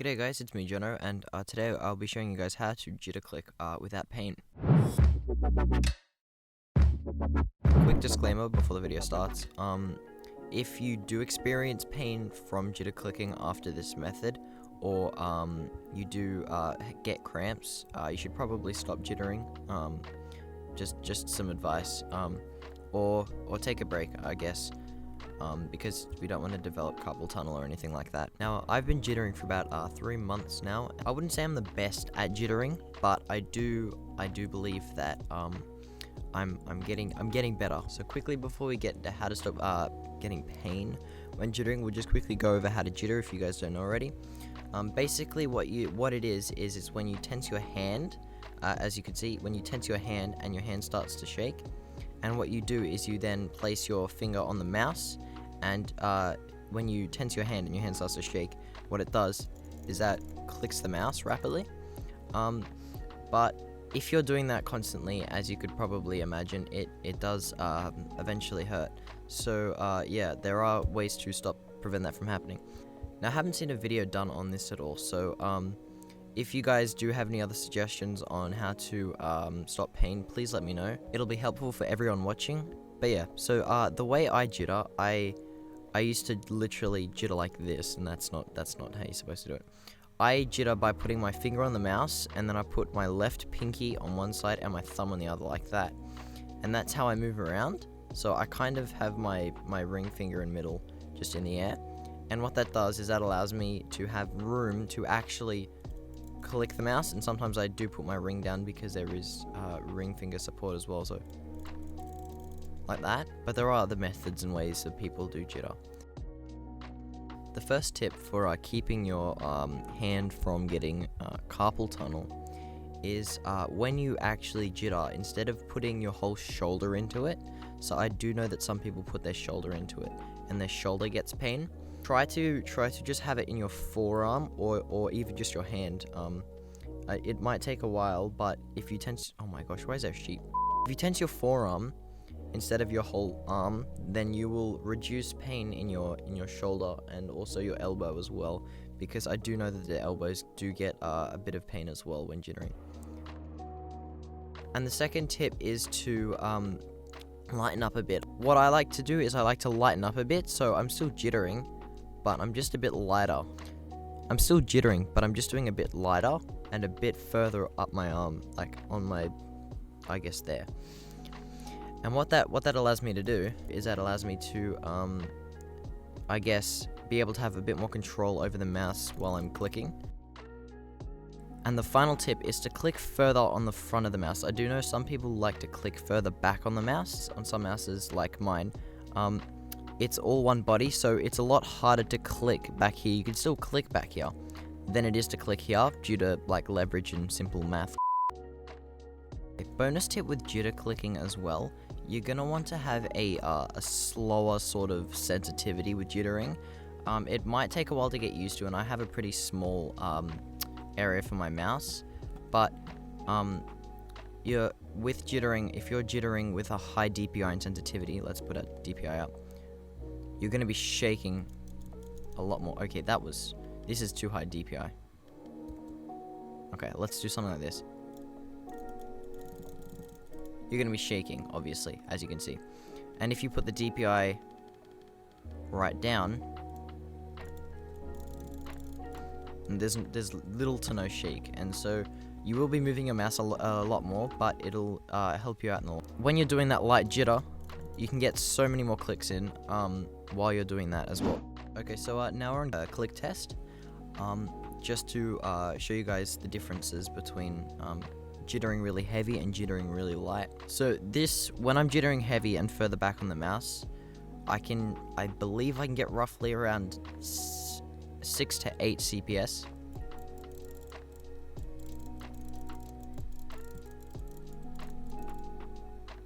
G'day guys, it's me Jono, and today I'll be showing you guys how to JitterClick without pain. Quick disclaimer before the video starts, if you do experience pain from JitterClicking after this method, or you do get cramps, you should probably stop jittering. Just some advice, or take a break, I guess. Because we don't want to develop carpal tunnel or anything like that. Now, I've been jittering for about 3 months now. I wouldn't say I'm the best at jittering, but I do believe that I'm getting better. So quickly, before we get to how to stop getting pain when jittering, we'll just quickly go over how to jitter if you guys don't know already. Basically, what it is when you tense your hand. As you can see, when you tense your hand and your hand starts to shake, and what you do is you then place your finger on the mouse, and when you tense your hand and your hand starts to shake, what it does is that clicks the mouse rapidly. But if you're doing that constantly, as you could probably imagine, it does eventually hurt. So yeah, there are ways to prevent that from happening. Now, I haven't seen a video done on this at all, so if you guys do have any other suggestions on how to stop pain, please let me know. It'll be helpful for everyone watching. But yeah, so the way I jitter, I used to literally jitter like this, and that's not how you're supposed to do it. I jitter by putting my finger on the mouse, and then I put my left pinky on one side and my thumb on the other, like that. And that's how I move around. So I kind of have my ring finger in middle, just in the air. And what that does is that allows me to have room to actually click the mouse, and sometimes I do put my ring down because there is ring finger support as well, so like that. But there are other methods and ways that people do jitter. The first tip for keeping your hand from getting carpal tunnel is when you actually jitter, instead of putting your whole shoulder into it, so I do know that some people put their shoulder into it and their shoulder gets pain. Try to just have it in your forearm or even just your hand. It might take a while, but if you tense, oh my gosh, why is there a sheep? If you tense your forearm instead of your whole arm, then you will reduce pain in your shoulder and also your elbow as well, because I do know that the elbows do get a bit of pain as well when jittering. And the second tip is to lighten up a bit. What I like to do is I like to lighten up a bit, so I'm still jittering, but I'm just a bit lighter. I'm still jittering, but I'm just doing a bit lighter and a bit further up my arm, like on my, I guess there. And what that allows me to do is that allows me to, I guess, be able to have a bit more control over the mouse while I'm clicking. And the final tip is to click further on the front of the mouse. I do know some people like to click further back on the mouse. On some mouses like mine, it's all one body, so it's a lot harder to click back here. You can still click back here than it is to click here due to like leverage and simple math. A bonus tip with jitter clicking as well, you're gonna want to have a slower sort of sensitivity with jittering. It might take a while to get used to, and I have a pretty small area for my mouse, but with jittering, if you're jittering with a high DPI and sensitivity, let's put a DPI up, you're going to be shaking a lot more. Okay, this is too high DPI. Okay, let's do something like this. You're going to be shaking, obviously, as you can see. And if you put the DPI right down, there's little to no shake, and so you will be moving your mouse a lot more, but it'll help you out in the long. When you're doing that light jitter, you can get so many more clicks in while you're doing that as well. Okay, so now we're on a click test, just to show you guys the differences between jittering really heavy and jittering really light. So when I'm jittering heavy and further back on the mouse, I believe I can get roughly around 6 to 8 CPS.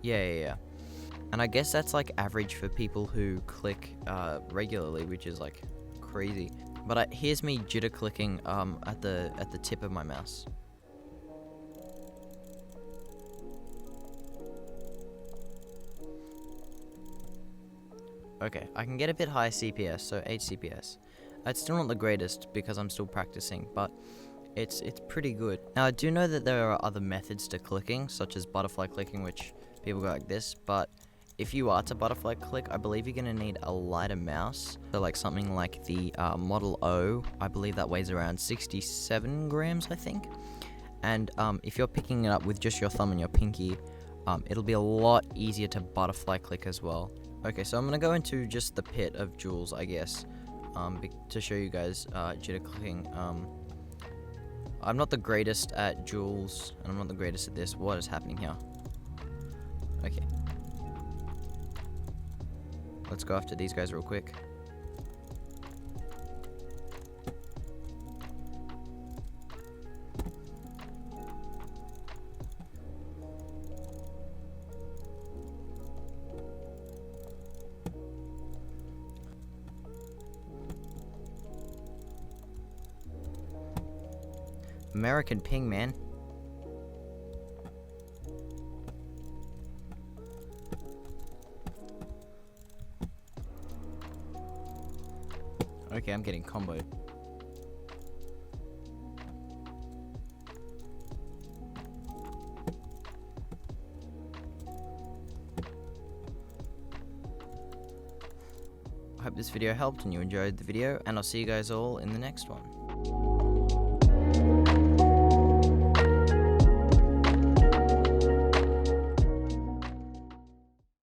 Yeah. And I guess that's like average for people who click regularly, which is like crazy. But here's me jitter clicking at the tip of my mouse. Okay, I can get a bit high CPS, so 8 CPS. It's still not the greatest because I'm still practicing, but it's pretty good. Now I do know that there are other methods to clicking, such as butterfly clicking, which people go like this, but if you are to butterfly click, I believe you're going to need a lighter mouse. So like something like the Model O, I believe that weighs around 67 grams, I think. And if you're picking it up with just your thumb and your pinky, it'll be a lot easier to butterfly click as well. Okay, so I'm going to go into just the pit of jewels, I guess, to show you guys jitter clicking. I'm not the greatest at jewels, and I'm not the greatest at this. What is happening here? Okay. Let's go after these guys real quick. American ping, man. Okay, I'm getting comboed. I hope this video helped and you enjoyed the video, and I'll see you guys all in the next one.